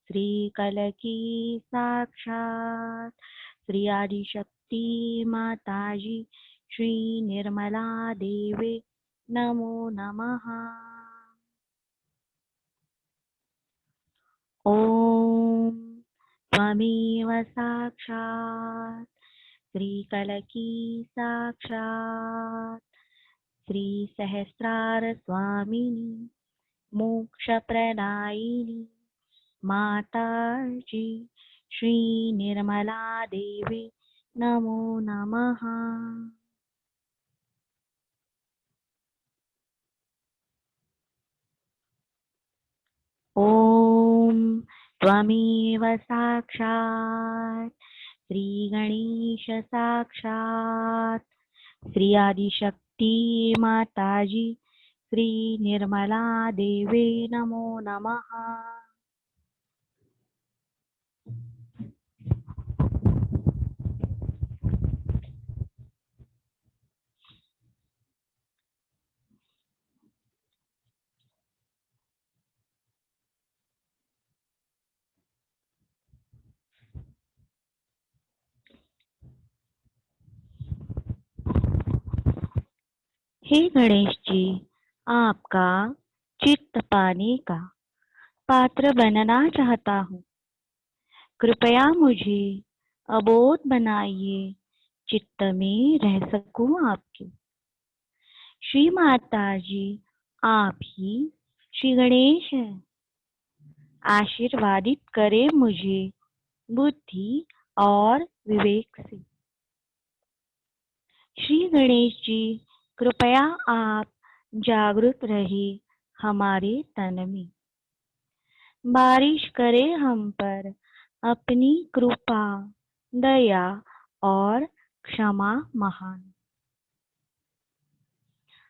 श्री कलकी साक्षात श्री आदिशक्ति माताजी श्री निर्मला देवी नमो नमः। ओम त्वमेव साक्षात् श्री कलकी साक्षात् श्री सहस्रार स्वामिनी मोक्षप्रदायिनी माताजी श्री निर्मला देवी नमो नमः। ओम त्वमेव साक्षात् श्री गणेश साक्षात् श्री आदिशक्ति माताजी श्री निर्मला देवी नमो नमः। हे गणेश जी, आपका चित्त पाने का पात्र बनना चाहता हूँ। कृपया मुझे अबोध बनाइए, चित्त में रह सकूं आपके। श्री माता जी, आप ही श्री गणेश हैं। आशीर्वादित करें मुझे बुद्धि और विवेक से। श्री गणेश जी, कृपया आप जागृत रहे हमारे तन में। बारिश करें हम पर अपनी कृपा, दया और क्षमा महान।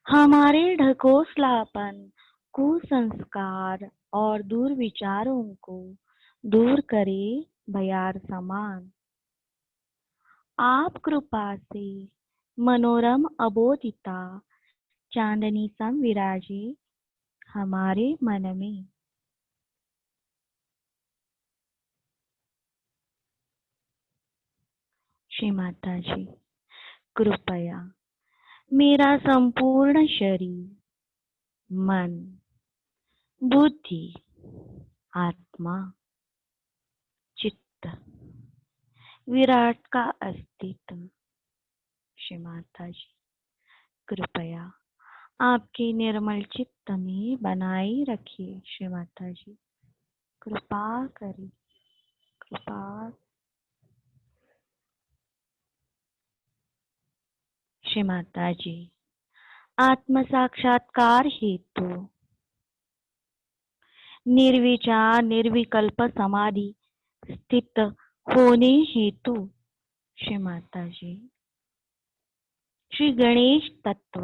हमारे ढकोसलापन, कुसंस्कार और दुर्विचारों को दूर करे भयार समान। आप कृपा से मनोरम अबोधिता चांदनी सम विराजे हमारे मन में। श्री माता जी, कृपया मेरा संपूर्ण शरीर, मन, बुद्धि, आत्मा, चित्त, विराट का अस्तित्व, श्री माता जी, कृपया आपके निर्मल चित्त में बनाए रखिए। श्री माता जी, कृपा करें, कृपा। श्री माता जी, आत्म साक्षात्कार हेतु निर्विचार निर्विकल्प समाधि स्थित होने हेतु, श्री माता जी, श्री गणेश तत्व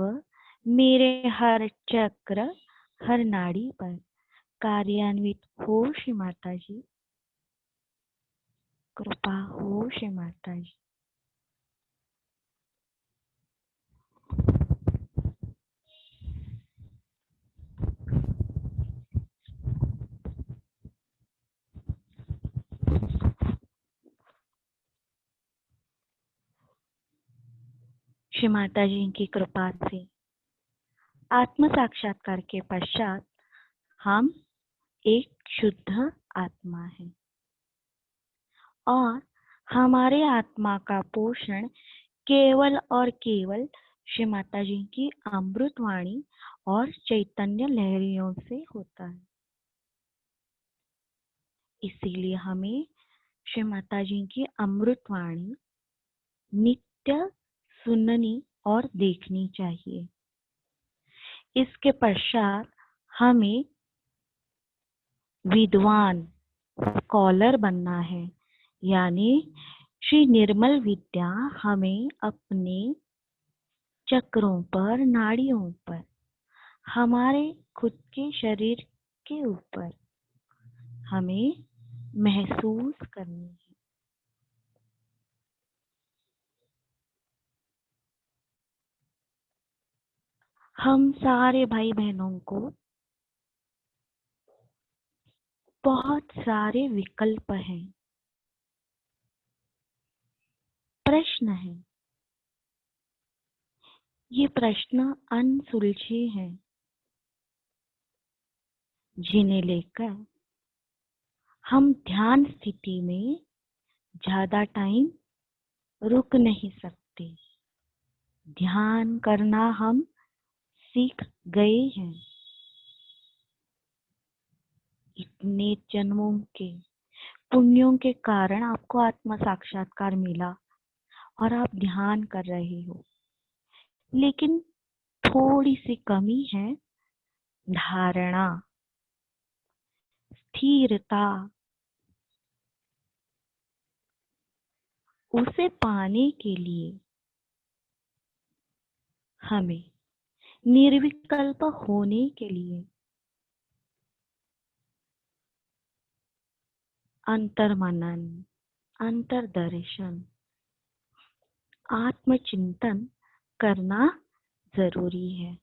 मेरे हर चक्र, हर नाड़ी पर कार्यान्वित हो। श्री माता जी, कृपा हो। श्री माता जी, श्री माता जी की कृपा से आत्म साक्षात्कार के पश्चात हम एक शुद्ध आत्मा है और हमारे आत्मा का पोषण केवल और केवल श्री माता जी की अमृत वाणी और चैतन्य लहरियों से होता है। इसीलिए हमें श्री माता जी की अमृत वाणी नित्य सुननी और देखनी चाहिए। इसके पश्चात हमें विद्वान स्कॉलर बनना है, यानी श्री निर्मल विद्या हमें अपने चक्रों पर, नाड़ियों पर, हमारे खुद के शरीर के ऊपर हमें महसूस करनी है। हम सारे भाई बहनों को बहुत सारे विकल्प हैं। प्रश्न है, ये प्रश्न अनसुलझे हैं, जिन्हें लेकर हम ध्यान स्थिति में ज्यादा टाइम रुक नहीं सकते। ध्यान करना हम सीख गए हैं। इतने जन्मों के पुण्यों के कारण आपको आत्म साक्षात्कार मिला और आप ध्यान कर रहे हो, लेकिन थोड़ी सी कमी है धारणा, स्थिरता। उसे पाने के लिए हमें निर्विकल्प होने के लिए अंतर्मनन, अंतर्दर्शन, आत्मचिंतन करना जरूरी है।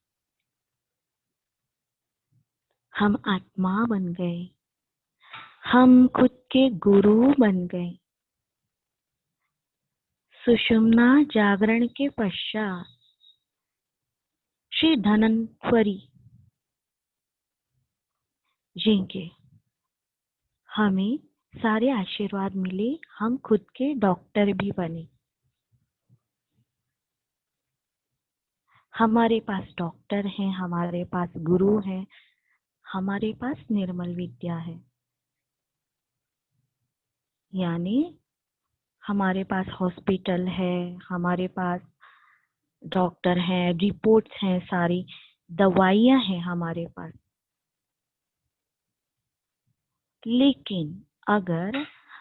हम आत्मा बन गए, हम खुद के गुरु बन गए। सुषुम्ना जागरण के पश्चात श्री धन्वंतरि जी के हमें सारे आशीर्वाद मिले, हम खुद के डॉक्टर भी बने। हमारे पास डॉक्टर हैं, हमारे पास गुरु हैं, हमारे पास निर्मल विद्या है। यानी हमारे पास हॉस्पिटल है, हमारे पास डॉक्टर हैं, रिपोर्ट्स हैं, सारी दवाइयाँ हैं हमारे पास। लेकिन अगर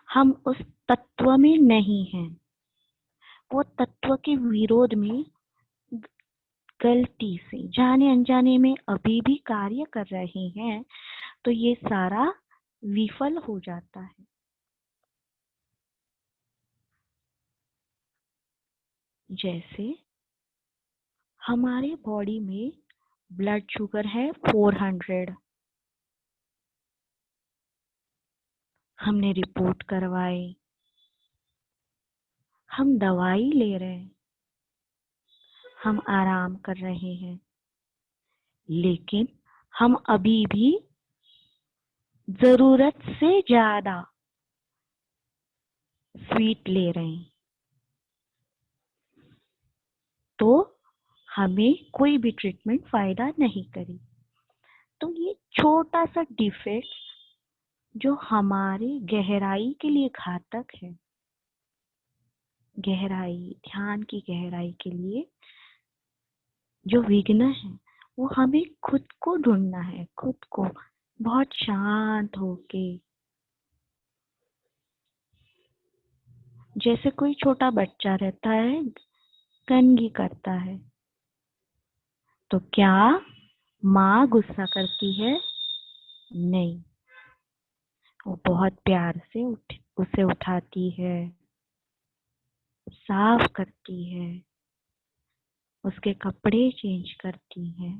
हम उस तत्व में नहीं हैं, वो तत्व के विरोध में गलती से जाने अनजाने में अभी भी कार्य कर रहे हैं, तो ये सारा विफल हो जाता है। जैसे हमारे बॉडी में ब्लड शुगर है 400, हमने रिपोर्ट करवाए, हम दवाई ले रहे हैं, हम आराम कर रहे हैं, लेकिन हम अभी भी जरूरत से ज्यादा स्वीट ले रहे हैं, तो हमें कोई भी ट्रीटमेंट फायदा नहीं करी। तो ये छोटा सा डिफेक्ट जो हमारे गहराई के लिए घातक है, गहराई, ध्यान की गहराई के लिए जो विघ्न है, वो हमें खुद को ढूंढना है। खुद को बहुत शांत होके, जैसे कोई छोटा बच्चा रहता है, कंघी करता है, तो क्या माँ गुस्सा करती है? नहीं, वो बहुत प्यार से उसे उठाती है, साफ करती है, उसके कपड़े चेंज करती है।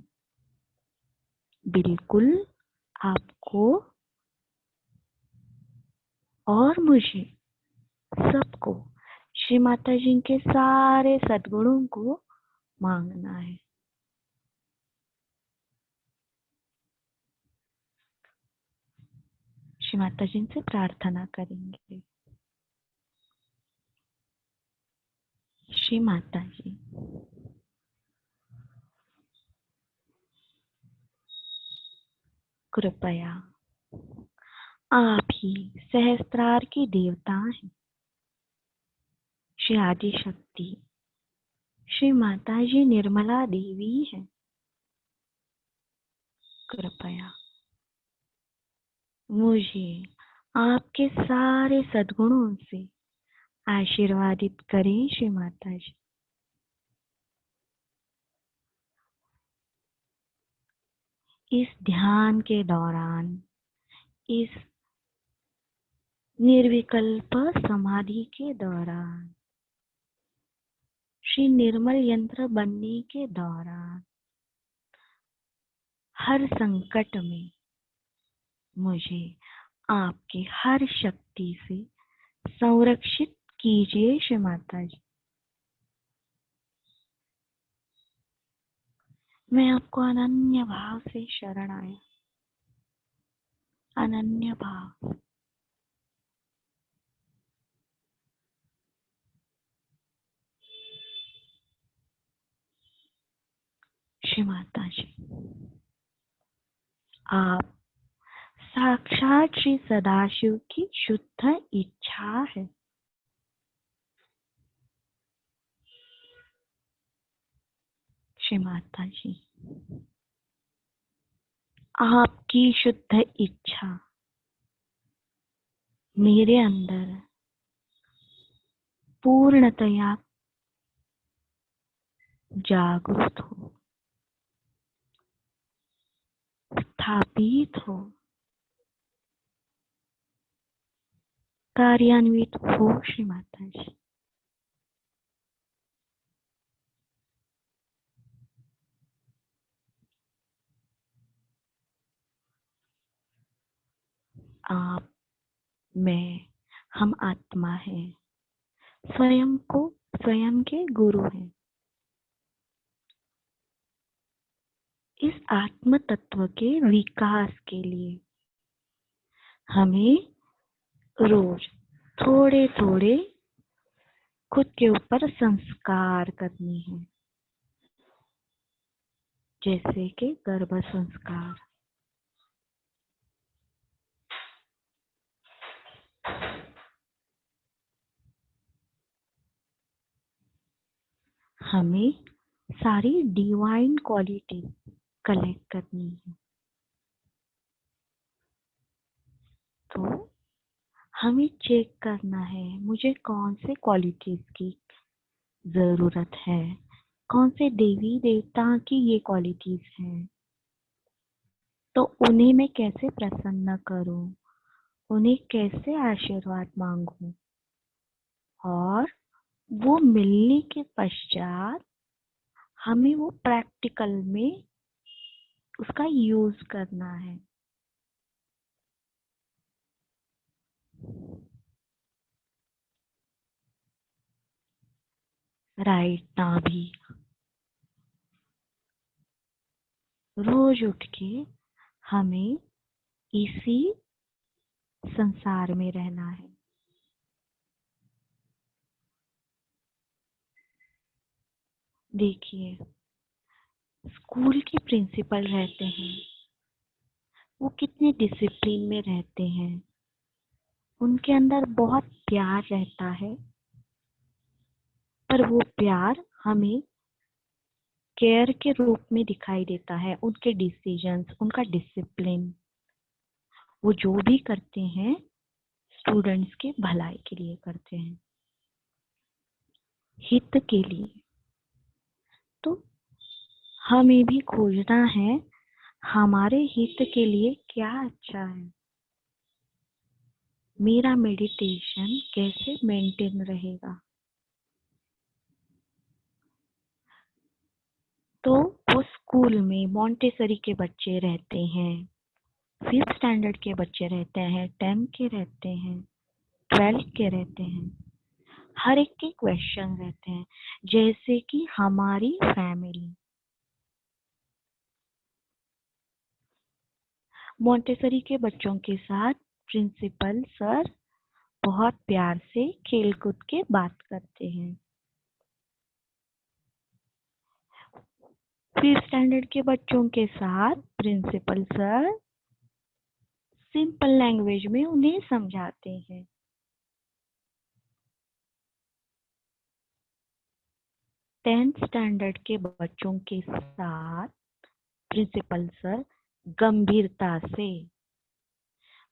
बिल्कुल आपको और मुझे सबको श्री माता जी के सारे सद्गुणों को मांगना है। श्री माता जी से प्रार्थना करेंगे। श्री माता जी, कृपया, आप ही सहस्त्रार की देवता हैं। श्री आदि शक्ति, श्री माता जी निर्मला देवी है। कृपया मुझे आपके सारे सद्गुणों से आशीर्वादित करें। श्री माता जी, इस ध्यान के दौरान, इस निर्विकल्प समाधि के दौरान, श्री निर्मल यंत्र बनने के दौरान, हर संकट में मुझे आपकी हर शक्ति से संरक्षित कीजिए श्री माता जी। मैं आपको अनन्य भाव से शरण आया, अनन्य भाव। श्री माता जी, आप साक्षात श्री सदाशिव की शुद्ध इच्छा है। श्री माता जी, आपकी शुद्ध इच्छा मेरे अंदर पूर्णतया जागृत हो, स्थापित हो, कार्यान्वित हो। श्री माता जी, आप, मैं, हम आत्मा हैं, स्वयं के गुरु हैं। इस आत्म तत्व के विकास के लिए हमें रोज थोड़े थोड़े खुद के ऊपर संस्कार करने हैं, जैसे कि गर्भ संस्कार, हमें सारी डिवाइन क्वालिटी कलेक्ट करनी है। तो हमें चेक करना है मुझे कौन से क्वालिटीज की जरूरत है, कौन से देवी देवता की ये क्वालिटीज हैं, तो उन्हें मैं कैसे प्रसन्न करूं, उन्हें कैसे आशीर्वाद मांगूं, और वो मिलने के पश्चात हमें वो प्रैक्टिकल में उसका यूज करना है। राइट ना भी रोज उठ के हमें इसी संसार में रहना है। देखिए, स्कूल के प्रिंसिपल रहते हैं, वो कितने डिसिप्लिन में रहते हैं, उनके अंदर बहुत प्यार रहता है, पर वो प्यार हमें केयर के रूप में दिखाई देता है। उनके डिसीजंस, उनका डिसिप्लिन, वो जो भी करते हैं स्टूडेंट्स के भलाई के लिए करते हैं, हित के लिए। तो हमें भी खोजना है हमारे हित के लिए क्या अच्छा है, मेरा मेडिटेशन कैसे मेंटेन रहेगा। तो वो स्कूल में मॉन्टेसरी के बच्चे रहते हैं, 5th स्टैंडर्ड के बच्चे रहते हैं, 10 के रहते हैं, 12 के रहते हैं, हर एक के क्वेश्चन रहते हैं। जैसे कि हमारी फैमिली, मॉन्टेसरी के बच्चों के साथ प्रिंसिपल सर बहुत प्यार से खेल कूद के बात करते हैं। 5th स्टैंडर्ड के बच्चों के साथ प्रिंसिपल सर सिंपल लैंग्वेज में उन्हें समझाते हैं। 10th स्टैंडर्ड के बच्चों के साथ प्रिंसिपल सर गंभीरता से,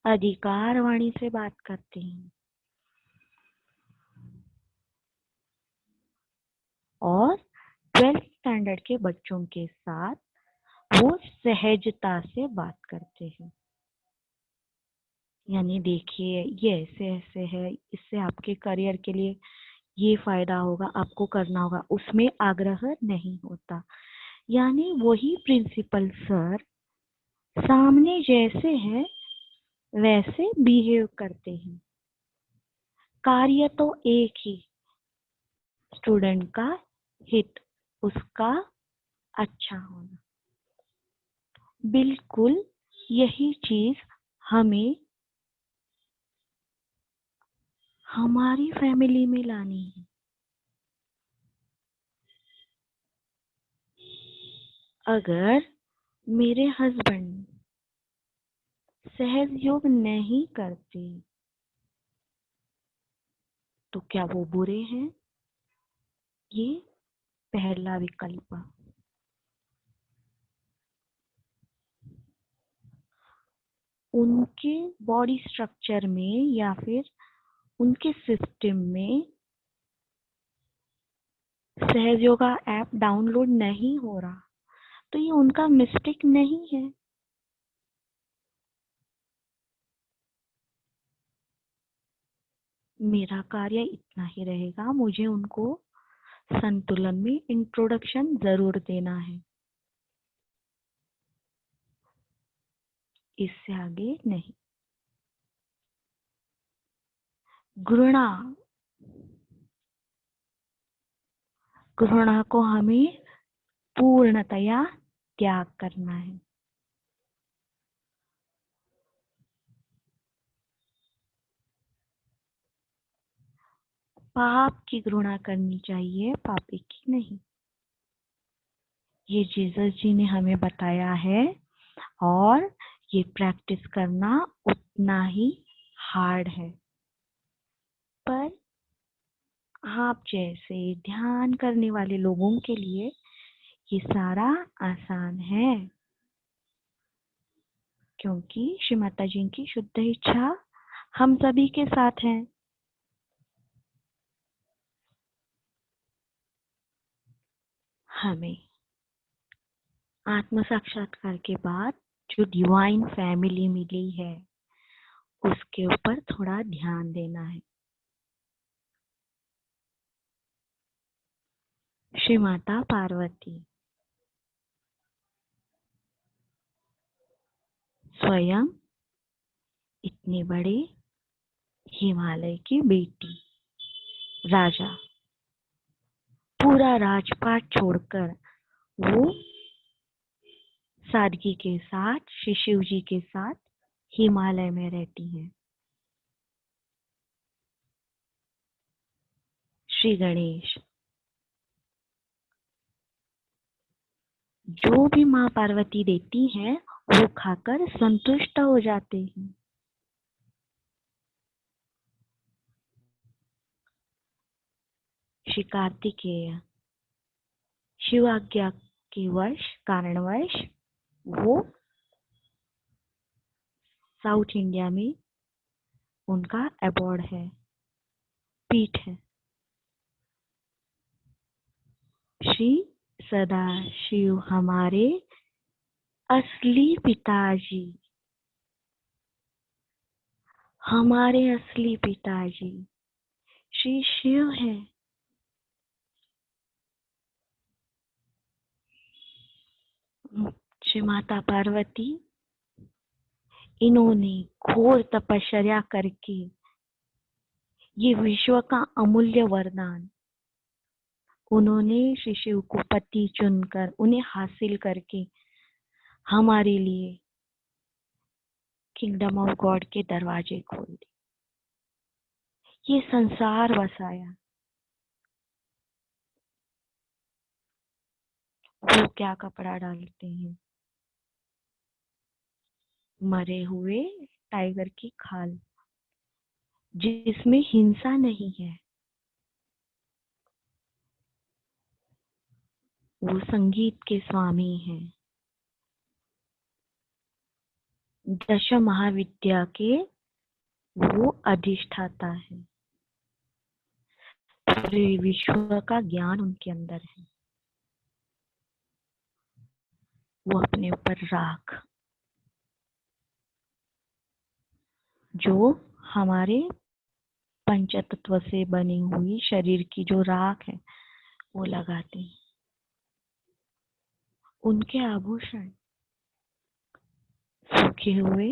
अधिकार वाणी से बात करते हैं, और 12th स्टैंडर्ड के बच्चों के साथ वो सहजता से बात करते हैं। यानी देखिए, ये ऐसे ऐसे है, इससे आपके करियर के लिए ये फायदा होगा, आपको करना होगा, उसमें आग्रह नहीं होता। यानी वही प्रिंसिपल सर सामने जैसे है वैसे बिहेव करते हैं। कार्य तो एक ही, स्टूडेंट का हित, उसका अच्छा होना। बिल्कुल यही चीज हमें हमारी फैमिली में लानी है। अगर मेरे हस्बैंड सहज योग नहीं करते तो क्या वो बुरे हैं? ये पहला विकल्प। उनके बॉडी स्ट्रक्चर में या फिर उनके सिस्टम में सहज योगा ऐप डाउनलोड नहीं हो रहा, तो ये उनका मिस्टेक नहीं है। मेरा कार्य इतना ही रहेगा, मुझे उनको संतुलन में इंट्रोडक्शन जरूर देना है, इससे आगे नहीं। घृणा घृणा को हमें पूर्णतया त्याग करना है। पाप की घृणा करनी चाहिए, पापी की नहीं। ये जीसस जी ने हमें बताया है और ये प्रैक्टिस करना उतना ही हार्ड है। पर आप जैसे ध्यान करने वाले लोगों के लिए ये सारा आसान है, क्योंकि श्री माता जी की शुद्ध इच्छा हम सभी के साथ है। हमें आत्म साक्षात्कार के बाद जो डिवाइन फैमिली मिली है उसके ऊपर थोड़ा ध्यान देना है। श्री माता पार्वती स्वयं इतने बड़े हिमालय की बेटी, राजा, पूरा राजपाट छोड़कर वो सादगी के साथ श्री शिव जी के साथ हिमालय में रहती हैं। श्री गणेश जो भी माँ पार्वती देती हैं वो खाकर संतुष्ट हो जाते हैं। श्री कार्तिकेय शिव आज्ञा के कारणवश वो साउथ इंडिया में उनका अबॉर्ड है, पीठ है। श्री सदाशिव हमारे असली पिताजी, हमारे असली पिताजी श्री शिव है। श्री माता पार्वती इन्होंने घोर तपस्या करके ये विश्व का अमूल्य वरदान उन्होंने श्री शिव को पति चुनकर उन्हें हासिल करके हमारे लिए किंगडम ऑफ गॉड के दरवाजे खोल दिए, ये संसार बसाया। वो क्या कपड़ा डालते हैं? मरे हुए टाइगर की खाल, जिसमें हिंसा नहीं है। वो संगीत के स्वामी हैं, दश महाविद्या के वो अधिष्ठाता है। पूरे विश्व का ज्ञान उनके अंदर है। वो अपने ऊपर राख, जो हमारे पंचतत्व से बनी हुई शरीर की जो राख है वो लगाते हैं। उनके आभूषण सूखे हुए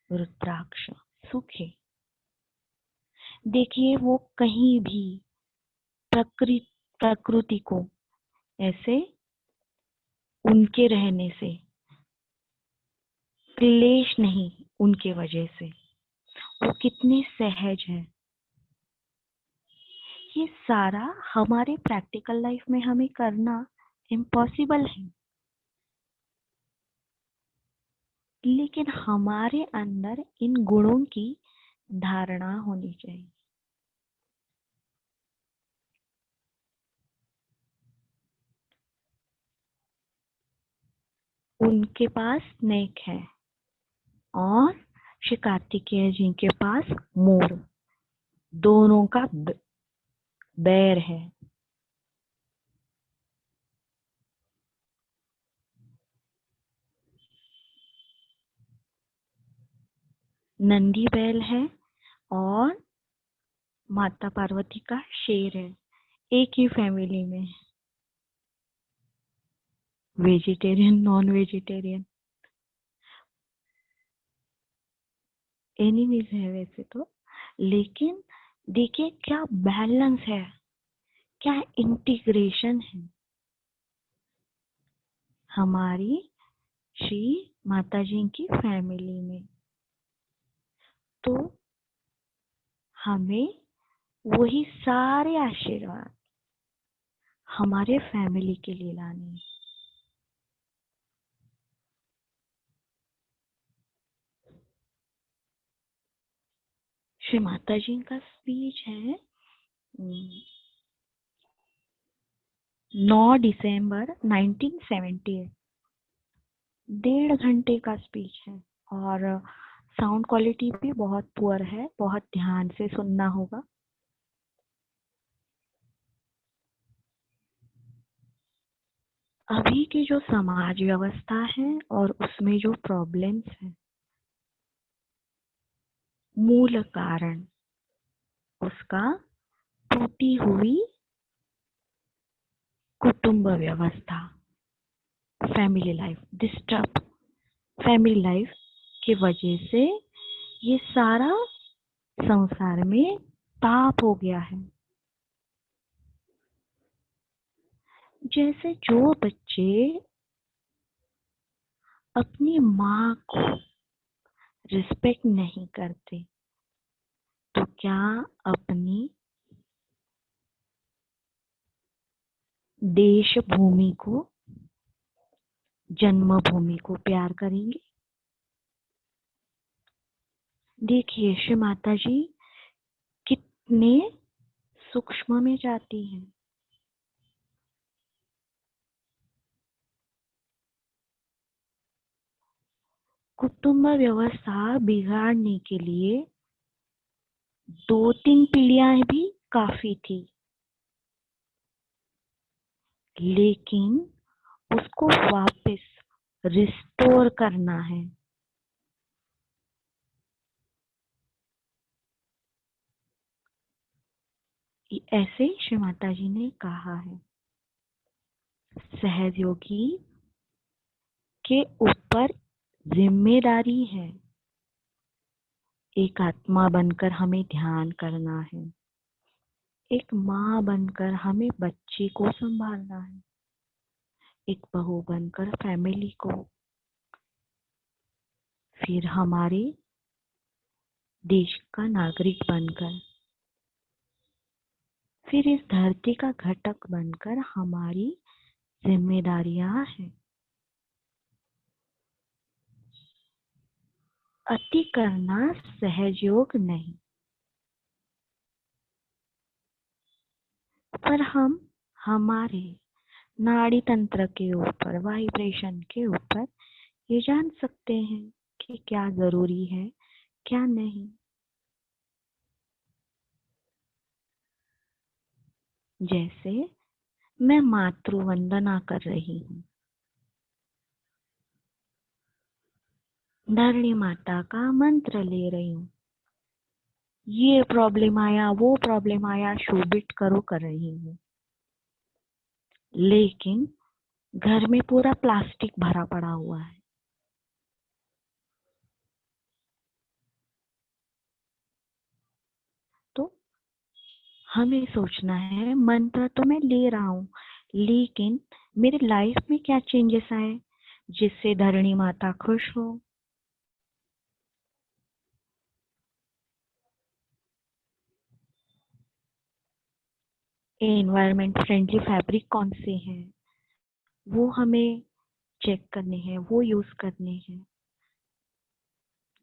रुद्राक्ष सूखे। देखिए वो कहीं भी प्रकृति को ऐसे उनके रहने से क्लेश नहीं, उनके वजह से वो कितने सहज है। ये सारा हमारे प्रैक्टिकल लाइफ में हमें करना इम्पॉसिबल है, लेकिन हमारे अंदर इन गुणों की धारणा होनी चाहिए। उनके पास स्नेक है और श्री कार्तिकेय जी के पास मोर, दोनों का बैर है। नंदी बैल है और माता पार्वती का शेर है, एक ही फैमिली में। वेजिटेरियन नॉन वेजिटेरियन एनिमीज है वैसे तो, लेकिन देखिए क्या बैलेंस है, क्या इंटीग्रेशन है हमारी श्री माता जी की फैमिली में। तो हमें वही सारे आशीर्वाद हमारे फैमिली के लिए लाने हैं। श्री माता जी का स्पीच है 9 दिसंबर 1978। 1.5 घंटे का स्पीच है और साउंड क्वालिटी भी बहुत पुअर है, बहुत ध्यान से सुनना होगा। अभी की जो समाज व्यवस्था है और उसमें जो प्रॉब्लम्स है, मूल कारण उसका टूटी हुई कुटुंब व्यवस्था, family life, disturb family life की वजह से ये सारा संसार में पाप हो गया है। जैसे जो बच्चे अपनी माँ को रिस्पेक्ट नहीं करते, तो क्या अपनी देश भूमि को, जन्मभूमि को प्यार करेंगे? देखिए श्री माता जी कितने सूक्ष्म में जाती हैं। कुटुंब व्यवस्था बिगाड़ने के लिए 2-3 पीढ़ियां भी काफी थी, लेकिन उसको वापस रिस्टोर करना है। ऐसे श्री माता जी ने कहा है, सहयोगी के ऊपर जिम्मेदारी है, एक आत्मा बनकर हमें ध्यान करना है, एक माँ बनकर हमें बच्चे को संभालना है, एक बहू बनकर फैमिली को, फिर हमारे देश का नागरिक बनकर, फिर इस धरती का घटक बनकर हमारी जिम्मेदारियां हैं। अति करना सहयोग नहीं, पर हम हमारे नाड़ी तंत्र के ऊपर, वाइब्रेशन के ऊपर ये जान सकते हैं कि क्या जरूरी है, क्या नहीं। जैसे मैं मातृ वंदना कर रही हूँ, धरणी माता का मंत्र ले रही हूँ, ये प्रॉब्लम आया, वो प्रॉब्लम आया, शोभित करो कर रही हूँ, लेकिन घर में पूरा प्लास्टिक भरा पड़ा हुआ है। हमें सोचना है मंत्र तो मैं ले रहा हूँ, लेकिन मेरे लाइफ में क्या चेंजेस आए जिससे धरणी माता खुश हो। एनवायरमेंट फ्रेंडली फैब्रिक कौन से हैं वो हमें चेक करने हैं, वो यूज करने हैं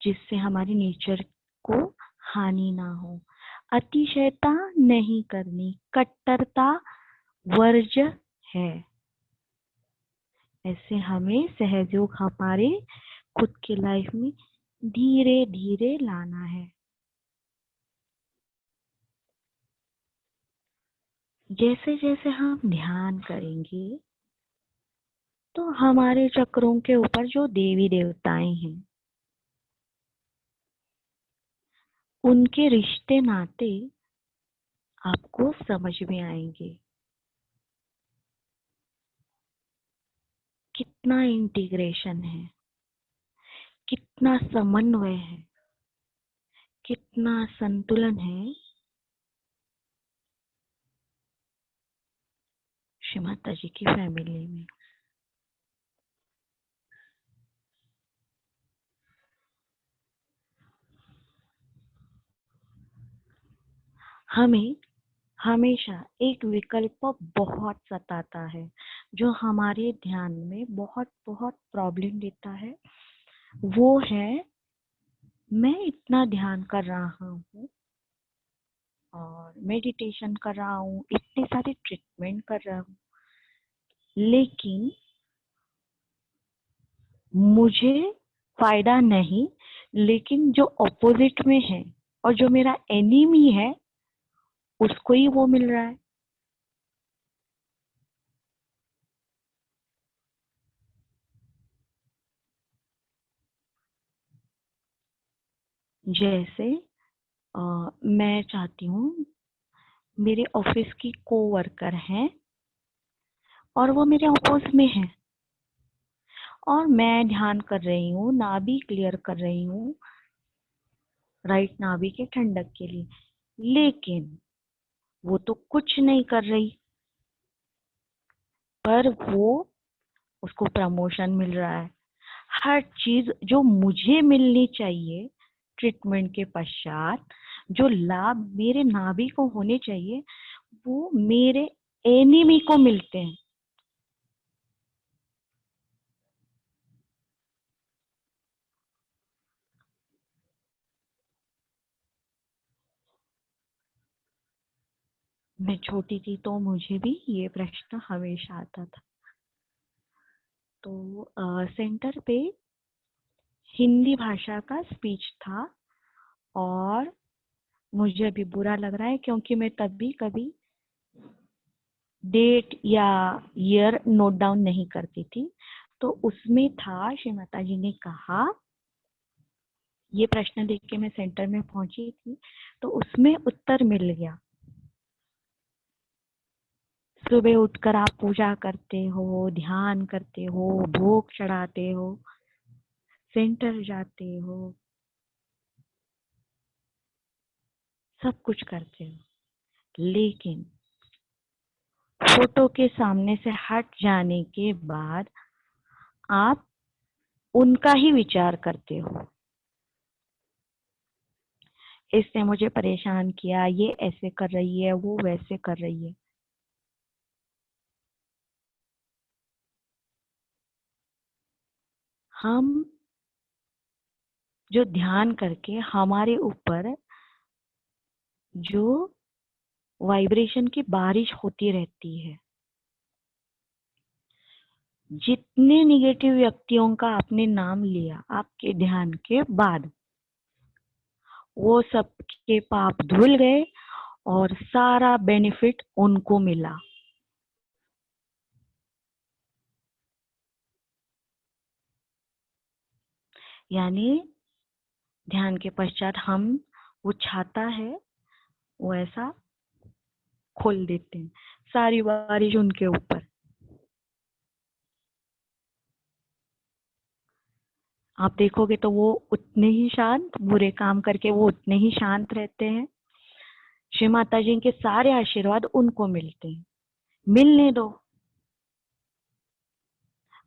जिससे हमारे नेचर को हानि ना हो। अतिशयता नहीं करनी, कट्टरता वर्ज्य है। ऐसे हमें सहयोग हमारे खुद की लाइफ में धीरे धीरे लाना है। जैसे जैसे हम ध्यान करेंगे तो हमारे चक्रों के ऊपर जो देवी देवताएं हैं उनके रिश्ते नाते आपको समझ में आएंगे। कितना इंटीग्रेशन है, कितना समन्वय है, कितना संतुलन है श्री माता जी की फैमिली में। हमें हमेशा एक विकल्प बहुत सताता है जो हमारे ध्यान में बहुत बहुत प्रॉब्लम देता है। वो है, मैं इतना ध्यान कर रहा हूँ और मेडिटेशन कर रहा हूँ, इतने सारे ट्रीटमेंट कर रहा हूँ, लेकिन मुझे फायदा नहीं। लेकिन जो ऑपोजिट में है और जो मेरा एनिमी है उसको ही वो मिल रहा है। जैसे मैं चाहती हूँ, मेरे ऑफिस की कोवर्कर हैं और वो मेरे ऑपोज में है और मैं ध्यान कर रही हूँ, नाभि क्लियर कर रही हूँ, राइट नाभि के ठंडक के लिए, लेकिन वो तो कुछ नहीं कर रही, पर वो उसको प्रमोशन मिल रहा है। हर चीज जो मुझे मिलनी चाहिए ट्रीटमेंट के पश्चात, जो लाभ मेरे नाभि को होने चाहिए, वो मेरे एनिमी को मिलते हैं। मैं छोटी थी तो मुझे भी ये प्रश्न हमेशा आता था। तो सेंटर पे हिंदी भाषा का स्पीच था और मुझे अभी बुरा लग रहा है क्योंकि मैं तभी कभी डेट या ईयर नोट डाउन नहीं करती थी। तो उसमें था, श्री माता जी ने कहा, ये प्रश्न देख के मैं सेंटर में पहुंची थी तो उसमें उत्तर मिल गया। सुबह उठकर आप पूजा करते हो, ध्यान करते हो, भोग चढ़ाते हो, सेंटर जाते हो, सब कुछ करते हो, लेकिन फोटो के सामने से हट जाने के बाद आप उनका ही विचार करते हो। इसने मुझे परेशान किया, ये ऐसे कर रही है, वो वैसे कर रही है। हम जो ध्यान करके हमारे ऊपर जो वाइब्रेशन की बारिश होती रहती है, जितने निगेटिव व्यक्तियों का आपने नाम लिया आपके ध्यान के बाद, वो सबके पाप धुल गए और सारा बेनिफिट उनको मिला। यानी ध्यान के पश्चात हम वो छाता है वो ऐसा खोल देते हैं, सारी बारिश उनके ऊपर। आप देखोगे तो वो उतने ही शांत, बुरे काम करके वो उतने ही शांत रहते हैं। श्री माता जी के सारे आशीर्वाद उनको मिलते हैं, मिलने दो।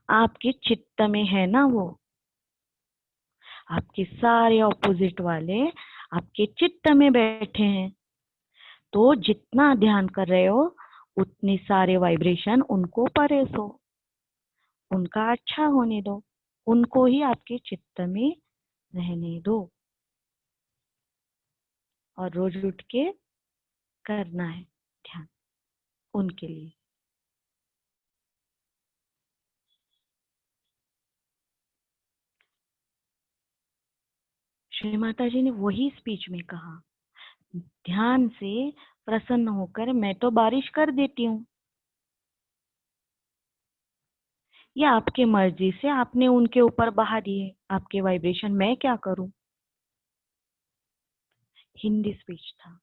आपके चित्त में है ना वो, आपके सारे ऑपोजिट वाले आपके चित्त में बैठे हैं। तो जितना ध्यान कर रहे हो उतने सारे वाइब्रेशन उनको परेसो, उनका अच्छा होने दो, उनको ही आपके चित्त में रहने दो। और रोज उठ के करना है ध्यान उनके लिए। श्री माता जी ने वही स्पीच में कहा, ध्यान से प्रसन्न होकर मैं तो बारिश कर देती हूँ, या आपके मर्जी से आपने उनके ऊपर बहा दिए आपके वाइब्रेशन, मैं क्या करूं। हिंदी स्पीच था,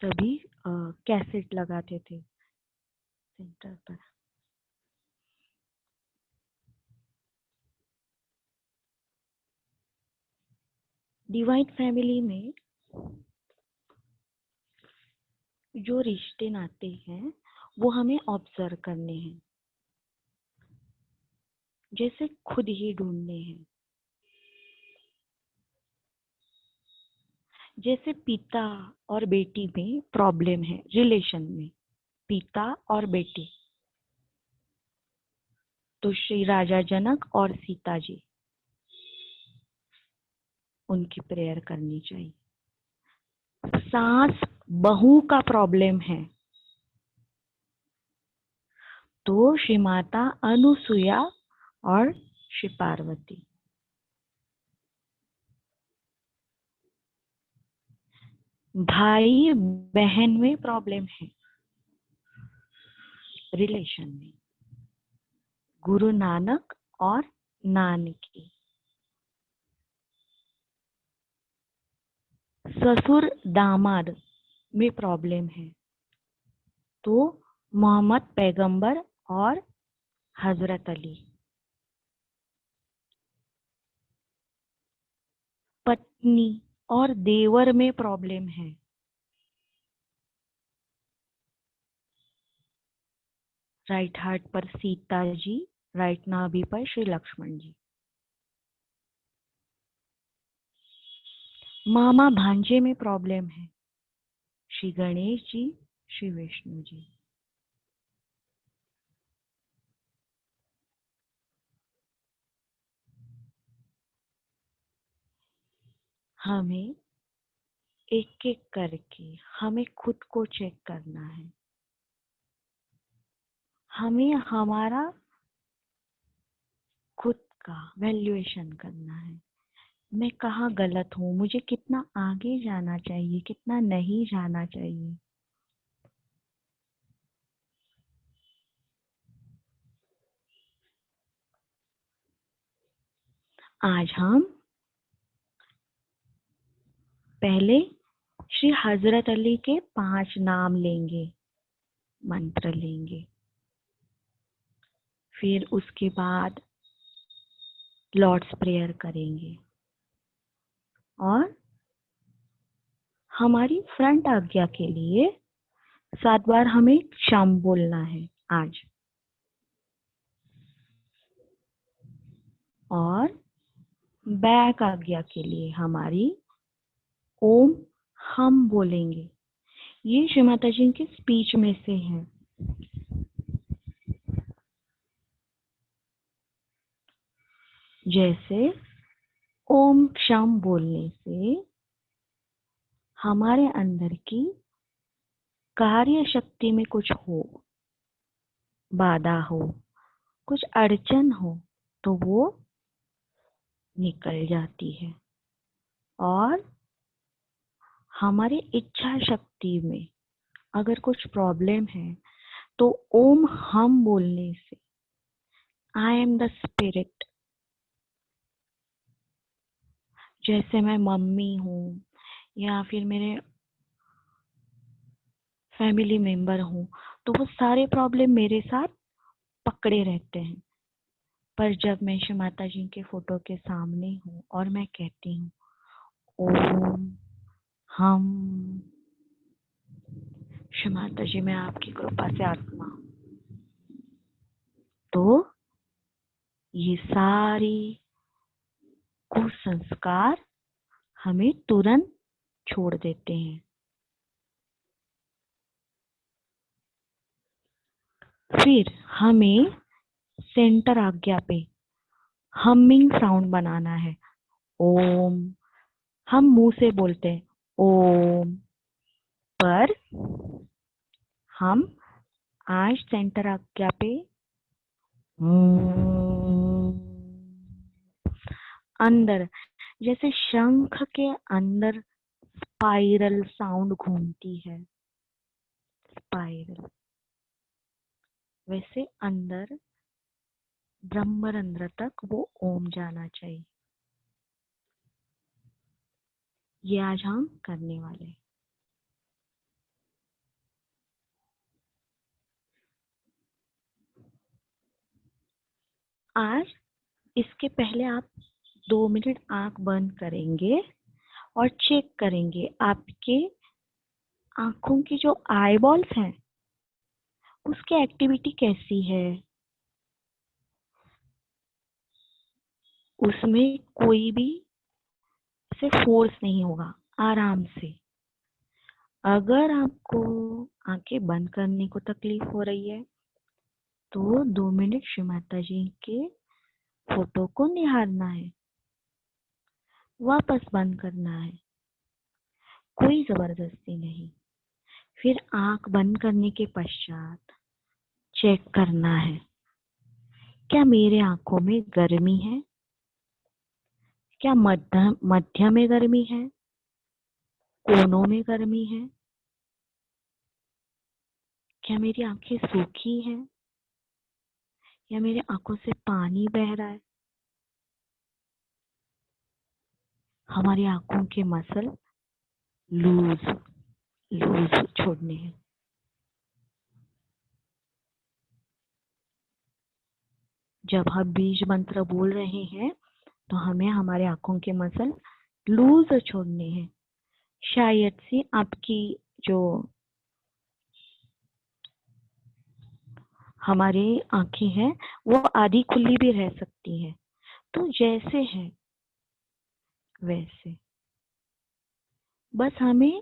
तभी कैसेट लगाते थे सेंटर पर। डिवाइन फैमिली में जो रिश्ते नाते हैं वो हमें ऑब्जर्व करने हैं, जैसे खुद ही ढूंढने हैं। जैसे पिता और बेटी में प्रॉब्लम है रिलेशन में, पिता और बेटी, तो श्री राजा जनक और सीता जी, उनकी प्रेयर करनी चाहिए। सास बहू का प्रॉब्लम है तो श्री माता अनुसुया और श्री पार्वती। भाई बहन में प्रॉब्लम है रिलेशन में, गुरु नानक और नानकी। ससुर दामाद में प्रॉब्लम है तो मोहम्मद पैगंबर और हजरत अली। पत्नी और देवर में प्रॉब्लम है, राइट हार्ट पर सीता जी, राइट नाभि पर श्री लक्ष्मण जी। मामा भांजे में प्रॉब्लम है, श्री गणेश जी, श्री विष्णु जी। हमें एक एक करके हमें खुद को चेक करना है, हमें हमारा खुद का वैल्यूएशन करना है। मैं कहाँ गलत हूँ, मुझे कितना आगे जाना चाहिए, कितना नहीं जाना चाहिए। आज हम पहले श्री हजरत अली के 5 नाम लेंगे, मंत्र लेंगे, फिर उसके बाद लॉर्ड्स प्रेयर करेंगे और हमारी फ्रंट आज्ञा के लिए 7 बार हमें शम बोलना है आज। और बैक आज्ञा के लिए हमारी ओम हम बोलेंगे। ये श्री माता जी के स्पीच में से है। जैसे ओम क्षम बोलने से हमारे अंदर की कार्य शक्ति में कुछ हो, बाधा हो, कुछ अड़चन हो तो वो निकल जाती है। और हमारी इच्छा शक्ति में अगर कुछ प्रॉब्लम है तो ओम हम बोलने से आई एम द स्पिरिट, जैसे मैं मम्मी हूँ या फिर मेरे फैमिली मेंबर हूँ तो वो सारे प्रॉब्लम मेरे साथ पकड़े रहते हैं। पर जब मैं श्री माता जी के फोटो के सामने हूँ और मैं कहती हूँ ओम हम क्षमाता जी मैं आपकी कृपा से आत्मा। तो ये सारी कुसंस्कार हमें तुरंत छोड़ देते हैं। फिर हमें सेंटर आज्ञा पे हमिंग साउंड बनाना है। ओम, हम मुंह से बोलते हैं ओम, पर हम आज सेंटर आज्ञा पे अंदर, जैसे शंख के अंदर स्पाइरल साउंड घूमती है, स्पाइरल, वैसे अंदर ब्रह्मरंध्र तक वो ओम जाना चाहिए। ये आज हम करने वाले हैं। आज इसके पहले आप 2 मिनट आंख बंद करेंगे और चेक करेंगे आपके आंखों की जो आई बॉल्स हैं उसकी एक्टिविटी कैसी है। उसमें कोई भी से फोर्स नहीं होगा, आराम से। अगर आपको आंखें बंद करने को तकलीफ हो रही है तो 2 मिनट श्री माता जी के फोटो को निहारना है, वापस बंद करना है, कोई जबरदस्ती नहीं। फिर आंख बंद करने के पश्चात चेक करना है क्या मेरे आंखों में गर्मी है, क्या मध्य में गर्मी है, कोनों में गर्मी है, क्या मेरी आंखें सूखी हैं या मेरी आंखों से पानी बह रहा है। हमारी आंखों के मसल लूज लूज छोड़ने हैं। जब हम बीज मंत्र बोल रहे हैं तो हमें हमारे आंखों के मसल लूज छोड़ने हैं। शायद से आपकी जो हमारी आंखें हैं वो आधी खुली भी रह सकती है, तो जैसे है वैसे बस हमें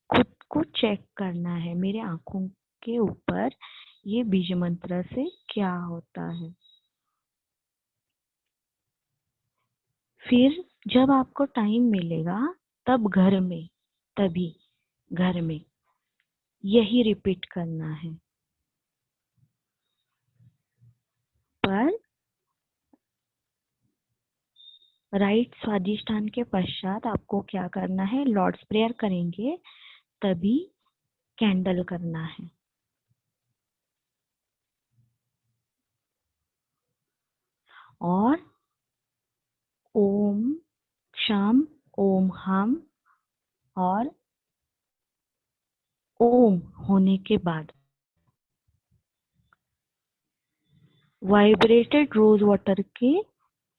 खुद को चेक करना है मेरे आंखों के ऊपर ये बीज मंत्र से क्या होता है। फिर जब आपको टाइम मिलेगा तब तभी घर में यही रिपीट करना है। पर राइट स्वादिष्ठान के पश्चात आपको क्या करना है, लॉर्ड्स प्रेयर करेंगे तभी कैंडल करना है। और ओम क्षम ओम हम और ओम होने के बाद वाइब्रेटेड रोज वाटर के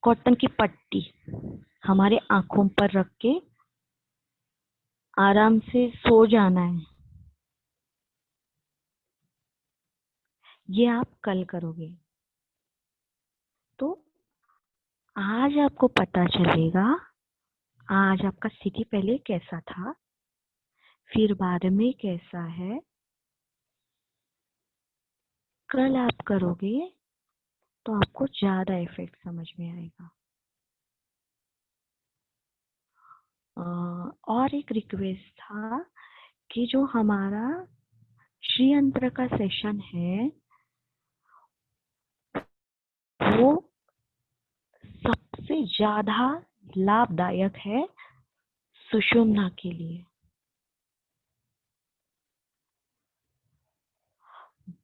कॉटन की पट्टी हमारे आंखों पर रख के आराम से सो जाना है। ये आप कल करोगे तो आज आपको पता चलेगा आज आपका स्थिति पहले कैसा था, फिर बाद में कैसा है। कल आप करोगे तो आपको ज्यादा इफेक्ट समझ में आएगा। और एक रिक्वेस्ट था कि जो हमारा श्री यंत्र का सेशन है वो सबसे ज्यादा लाभदायक है सुषुम्ना के लिए।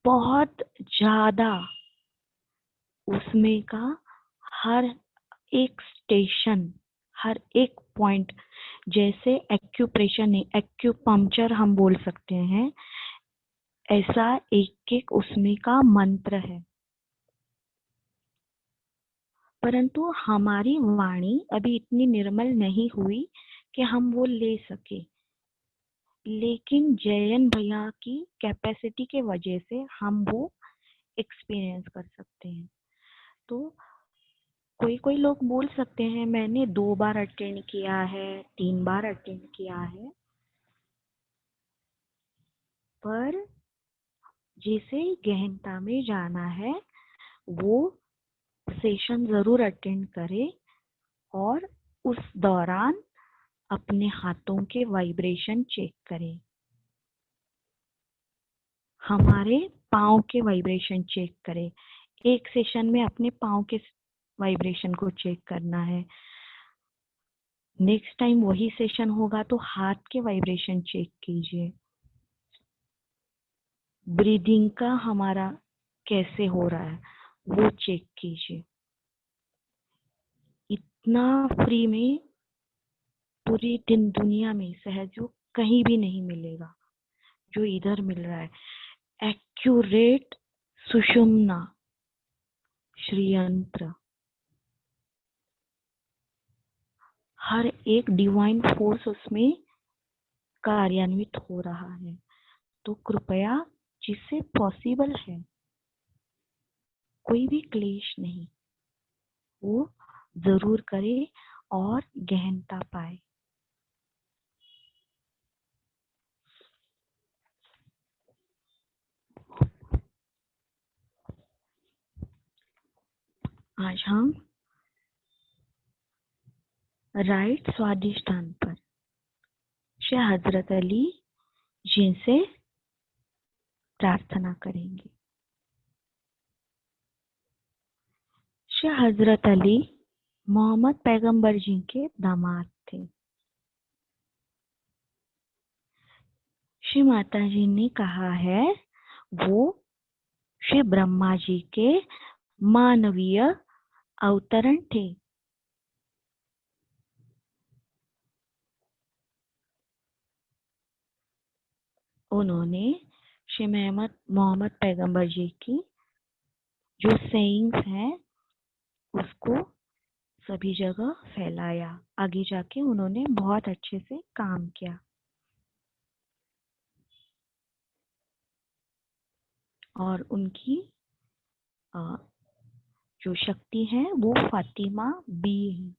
बहुत ज्यादा उसमें का हर एक स्टेशन, हर एक पॉइंट, जैसे एक्यूप्रेशर नहीं एक्यूपंक्चर हम बोल सकते हैं, ऐसा एक एक उसमें का मंत्र है। परंतु हमारी वाणी अभी इतनी निर्मल नहीं हुई कि हम वो ले सके, लेकिन जयन भैया की कैपेसिटी के वजह से हम वो एक्सपीरियंस कर सकते हैं। तो कोई कोई लोग बोल सकते हैं मैंने 2 बार अटेंड किया है, 3 बार अटेंड किया है, पर जिसे गहनता में जाना है वो सेशन जरूर अटेंड करे और उस दौरान अपने हाथों के वाइब्रेशन चेक करें, हमारे पाँव के वाइब्रेशन चेक करें। एक सेशन में अपने पाँव के वाइब्रेशन को चेक करना है, नेक्स्ट टाइम वही सेशन होगा तो हाथ के वाइब्रेशन चेक कीजिए, ब्रीदिंग का हमारा कैसे हो रहा है वो चेक कीजिए। इतना फ्री में पूरी दुनिया में सहयोग कहीं भी नहीं मिलेगा जो इधर मिल रहा है। एक्यूरेट सुषुम्ना श्रीयंत्र, हर एक डिवाइन फोर्स उसमें कार्यान्वित हो रहा है। तो कृपया जिससे पॉसिबल है, कोई भी क्लेश नहीं, वो जरूर करे और गहनता पाए। आज हम राइट स्वादिष्ठान पर श्री हजरत अली जिनसे प्रार्थना करेंगे। श्री हजरत अली मोहम्मद पैगंबर जी के दामाद थे। श्री माता जी ने कहा है वो श्री ब्रह्मा जी के मानवीय अवतरण थे। उन्होंने श्री मोहम्मद पैगंबर जी की जो सेइंग्स हैं उसको सभी जगह फैलाया। आगे जाके उन्होंने बहुत अच्छे से काम किया और उनकी जो शक्ति है वो फातिमा बी है।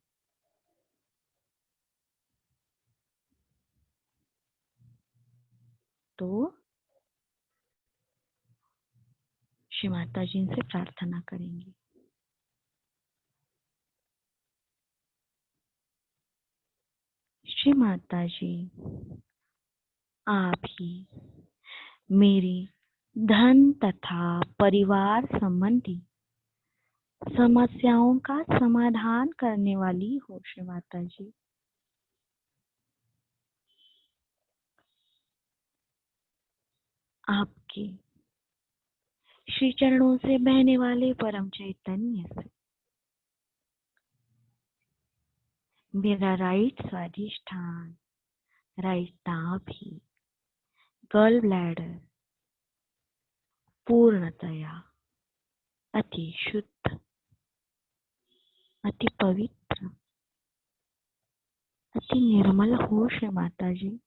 तो श्री माता जी से प्रार्थना करेंगे। श्री माता जी, आप ही मेरी धन तथा परिवार संबंधी समस्याओं का समाधान करने वाली हो। श्री माता जी, आपके श्री चरणों से बहने वाले परम चैतन्य से मेरा राइट स्वादिष्ठान, राइट नाभि, गॉल ब्लैडर पूर्णतया अति शुद्ध, अति पवित्र, अति निर्मल हो। श्री माता जी,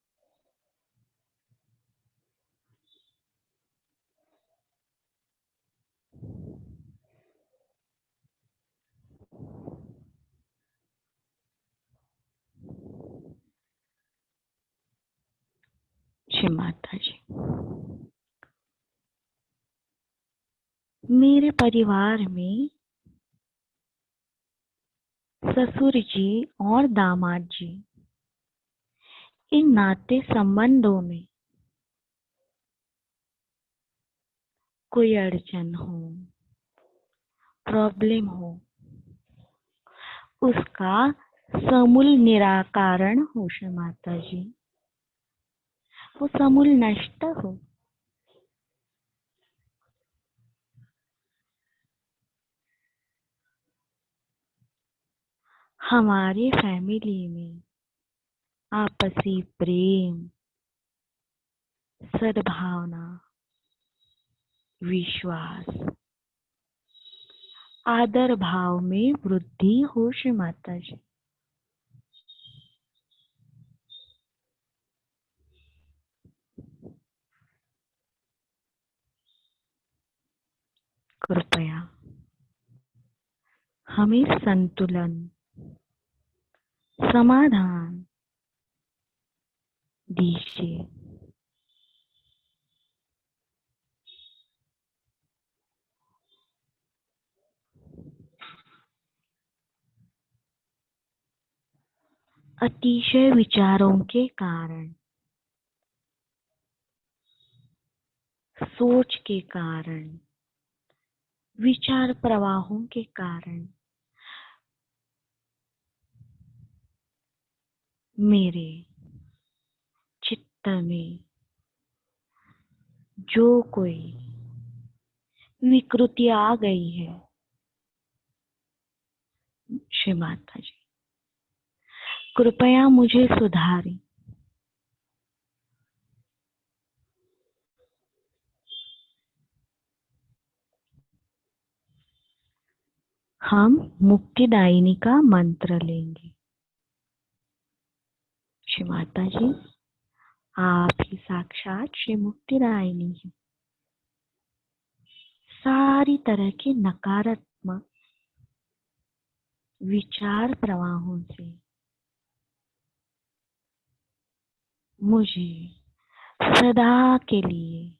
श्री माता जी, मेरे परिवार में ससुर जी और दामाद जी, इन नाते संबंधों में कोई अड़चन हो, प्रॉब्लम हो, उसका समूल निराकरण हो। श्री माता जी, वो समूल नष्ट हो। हमारी फैमिली में आपसी प्रेम, सद्भावना, विश्वास, आदर भाव में वृद्धि हो। श्री माता जी, कृपया हमें संतुलन, समाधान दीजिए। अतिशय विचारों के कारण, सोच के कारण, विचार प्रवाहों के कारण मेरे चित्त में जो कोई विकृति आ गई है, श्री माता जी कृपया मुझे सुधारें। हम मुक्तिदायिनी का मंत्र लेंगे। श्री माता जी आप ही साक्षात श्री मुक्तिदायिनी हैं। सारी तरह के नकारात्मक विचार प्रवाहों से मुझे सदा के लिए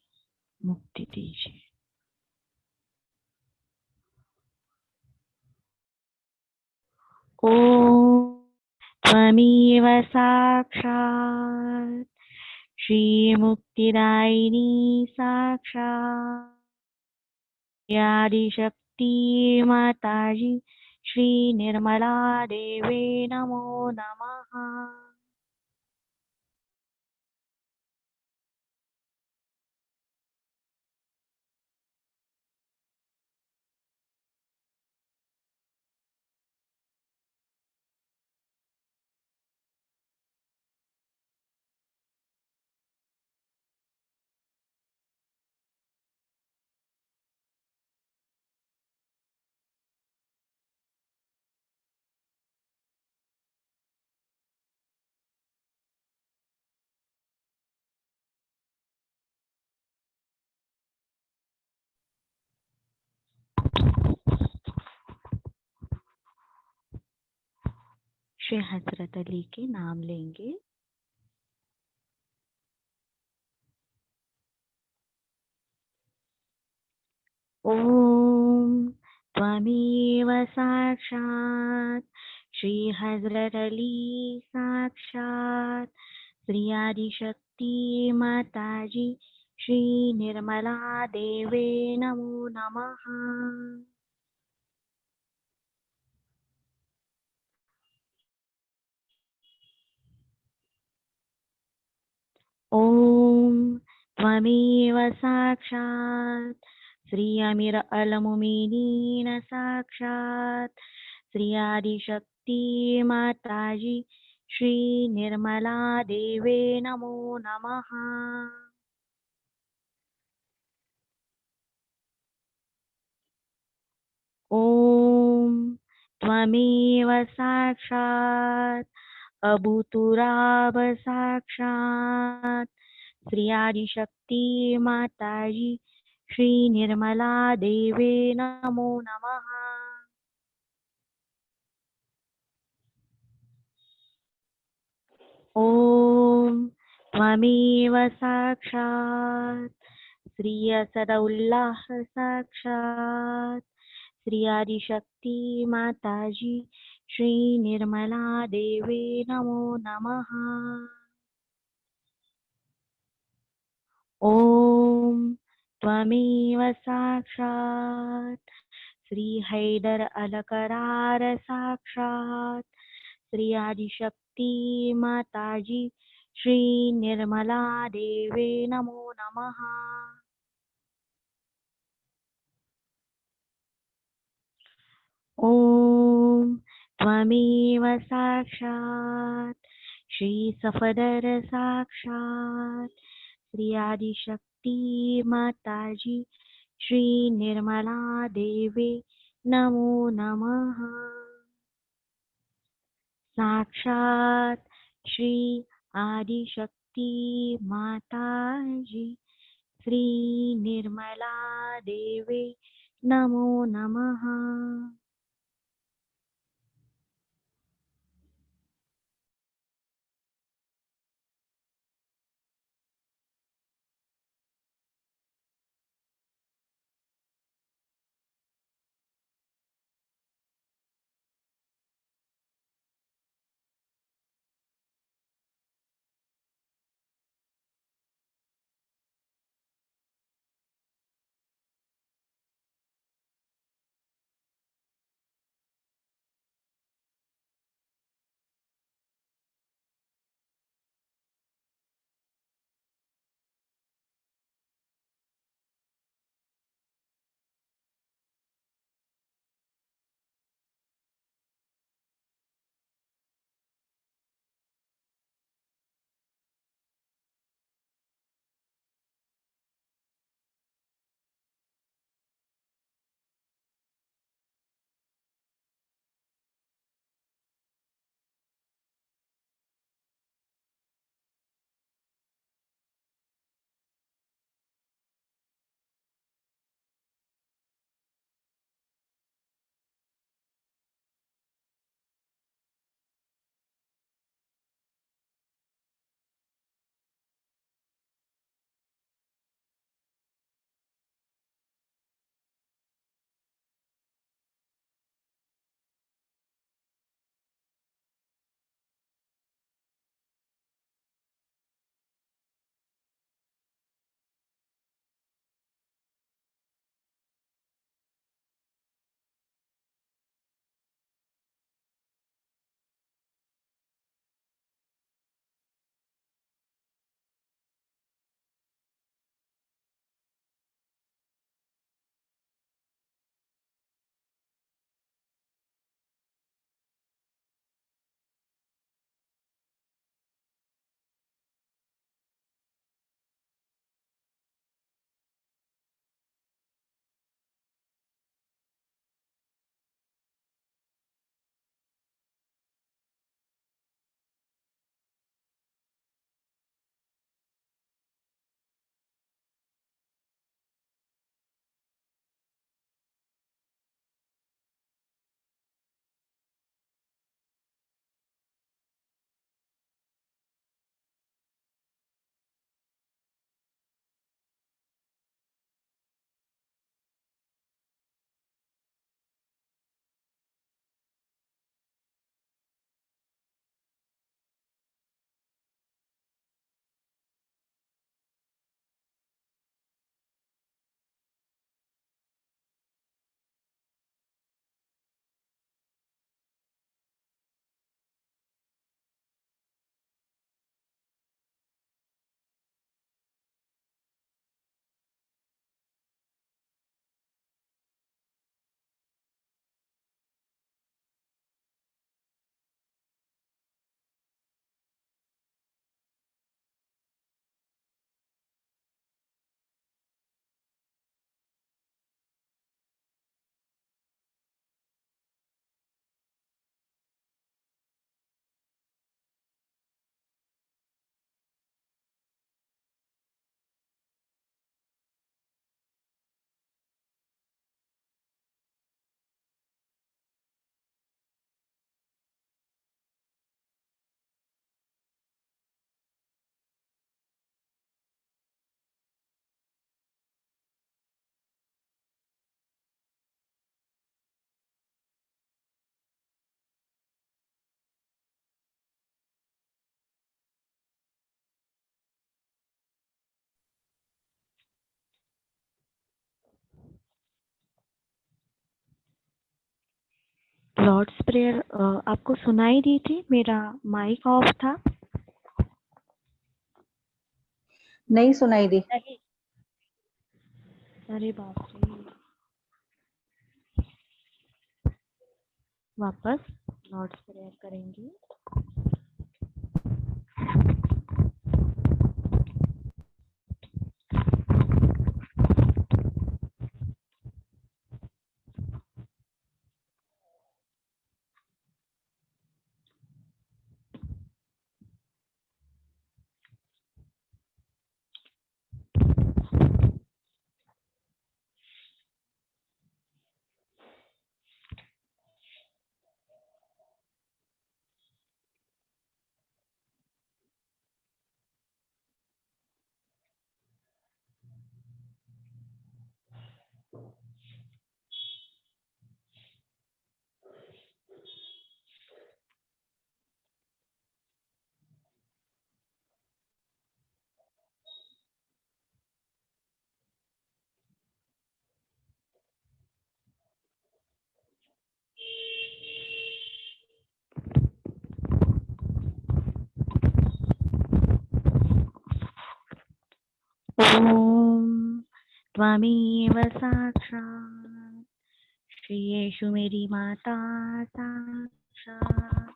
मुक्ति दीजिए। ओम त्वमेव साक्षात् श्री मुक्तिदायिनी साक्षात् आदिशक्ति माताजी श्री निर्मला देवे नमो नमः। श्री हजरत अली के नाम लेंगे। ओम त्वमेव साक्षात् श्री हजरत अली साक्षात् श्री आदिशक्ति माताजी श्री निर्मला देवे नमो नमः। ओम त्वमेव साक्षात् श्री अमीर अल मोमिनीन साक्षात् श्री आदिशक्ति माताजी श्री निर्मला देवे नमो नमः। ओम त्वमेव साक्षात् अबुतुराब साक्षात् श्री आदिशक्ति माताजी श्री निर्मला देवे नमो नमः। ओम त्वमेव साक्षात् श्री असदउल्लाह साक्षात् श्री आदिशक्ति माताजी श्री निर्मला देवे नमो नमः। ओम त्वमेव साक्षात् श्री हैदर अल करार साक्षात् श्री आदिशक्ति माताजी श्री निर्मला देवे नमो नमः। ओम त्वमेव साक्षात् श्री सफदर साक्षात् श्री आदिशक्ति माताजी श्री निर्मला देवे नमो नमः। साक्षात् श्री आदिशक्ति माताजी श्री निर्मला देवे नमो नमः। लॉर्ड्स प्रेयर आपको सुनाई दी थी? मेरा माइक ऑफ था? नहीं सुनाई दी। नहीं। अरे बाप रे। वापस लॉर्ड्स प्रेयर करेंगे। ओम त्वमेव साक्षात् श्री येषु मेरी माता साक्षात्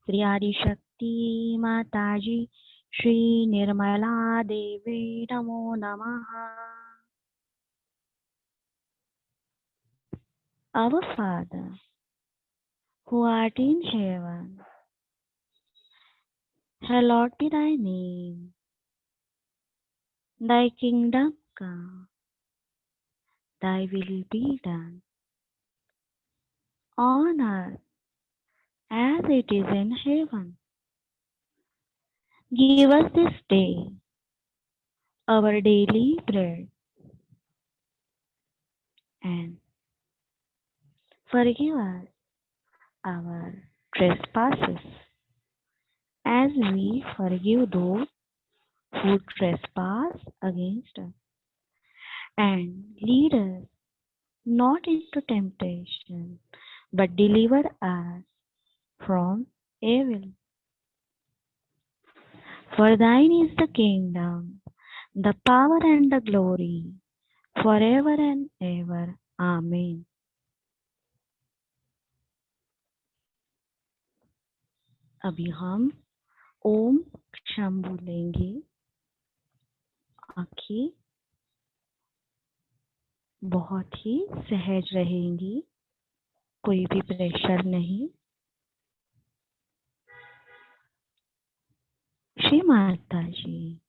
श्री आदिशक्ति माता जी श्री निर्मला देवी नमो नमः। Our Father, who art in heaven, hallowed be thy name. Thy kingdom come, thy will be done on earth as it is in heaven. Give us this day our daily bread, and forgive us our trespasses as we forgive those who trespass against us. And lead us not into temptation, but deliver us from evil. For thine is the kingdom, the power and the glory, forever and ever. Amen. अभी हम ओम क्षम बोलेंगे। आंखें बहुत ही सहज रहेंगी, कोई भी pressure नहीं। श्री माता जी,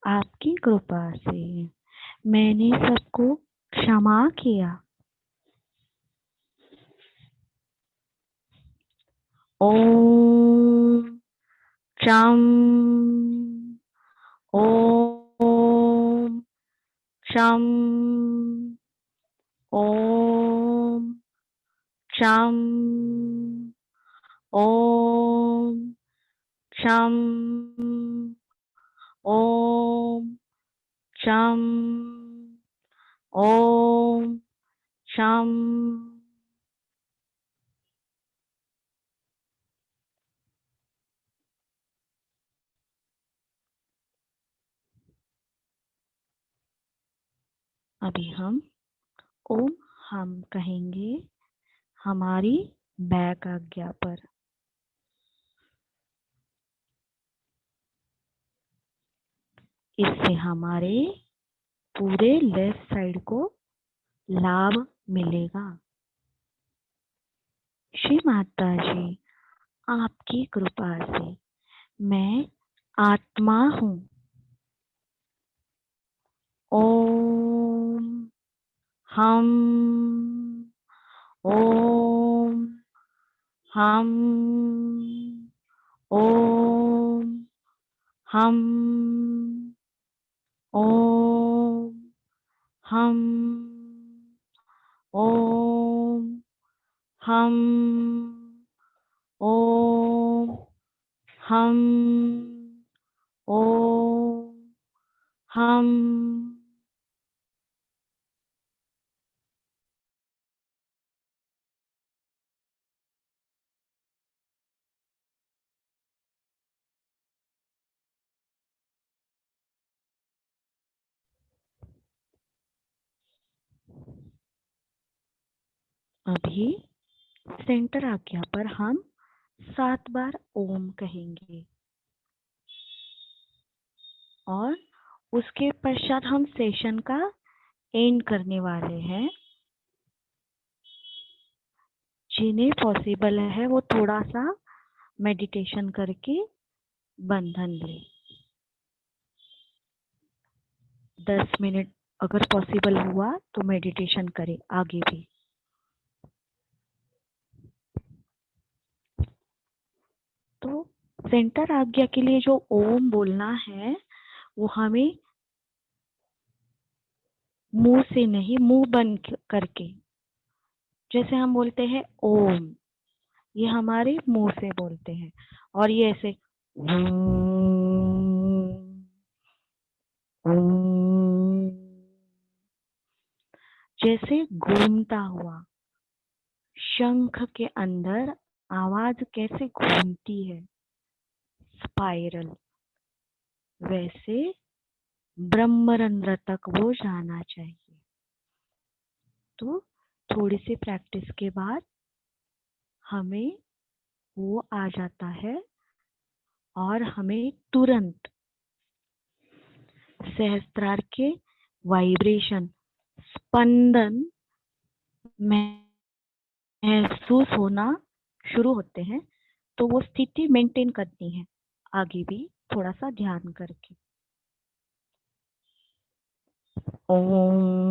आपकी कृपा से मैंने सबको क्षमा किया। ओम क्षम ओम क्षम ओम क्षम ओम क्षम ओम क्षम ओम क्षम। अभी हम ओम हम कहेंगे हमारी बैक आज्ञा पर। इससे हमारे पूरे लेफ्ट साइड को लाभ मिलेगा। श्री माता जी, आपकी कृपा से मैं आत्मा हूँ। ओम हम ओम हम ओम हम ओम हम ओम हम ओम हम ओम हम। अभी सेंटर आज्ञा पर हम 7 बार ओम कहेंगे और उसके पश्चात हम सेशन का एंड करने वाले हैं। जिन्हें पॉसिबल है वो थोड़ा सा मेडिटेशन करके बंधन ले। 10 मिनट अगर पॉसिबल हुआ तो मेडिटेशन करें आगे भी। तो सेंटर आज्ञा के लिए जो ओम बोलना है वो हमें मुंह से नहीं, मुंह बंद करके। जैसे हम बोलते हैं ओम, ये हमारे मुंह से बोलते हैं और ये ऐसे जैसे घूमता हुआ शंख के अंदर आवाज कैसे घूमती है स्पाइरल, वैसे ब्रह्मरंध्र तक वो जाना चाहिए। तो थोड़ी सी प्रैक्टिस के बाद हमें वो आ जाता है और हमें तुरंत सहस्त्रार के वाइब्रेशन, स्पंदन महसूस होना शुरू होते हैं। तो वो स्थिति मेंटेन करनी है आगे भी थोड़ा सा ध्यान करके। ओम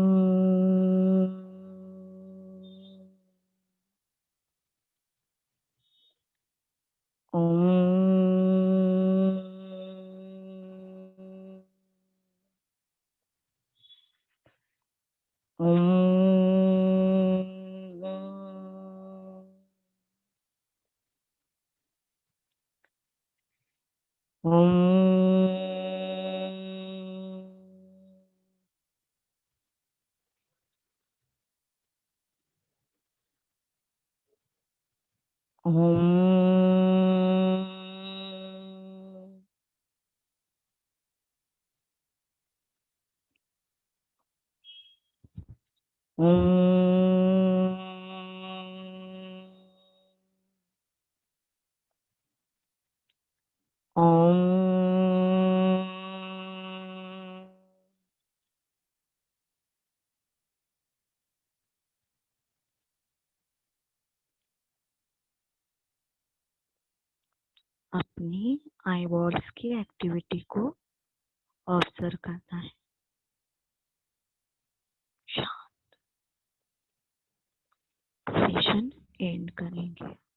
अपनी आईबॉल्स की एक्टिविटी को ऑब्जर्व करना है। सेशन एंड करेंगे।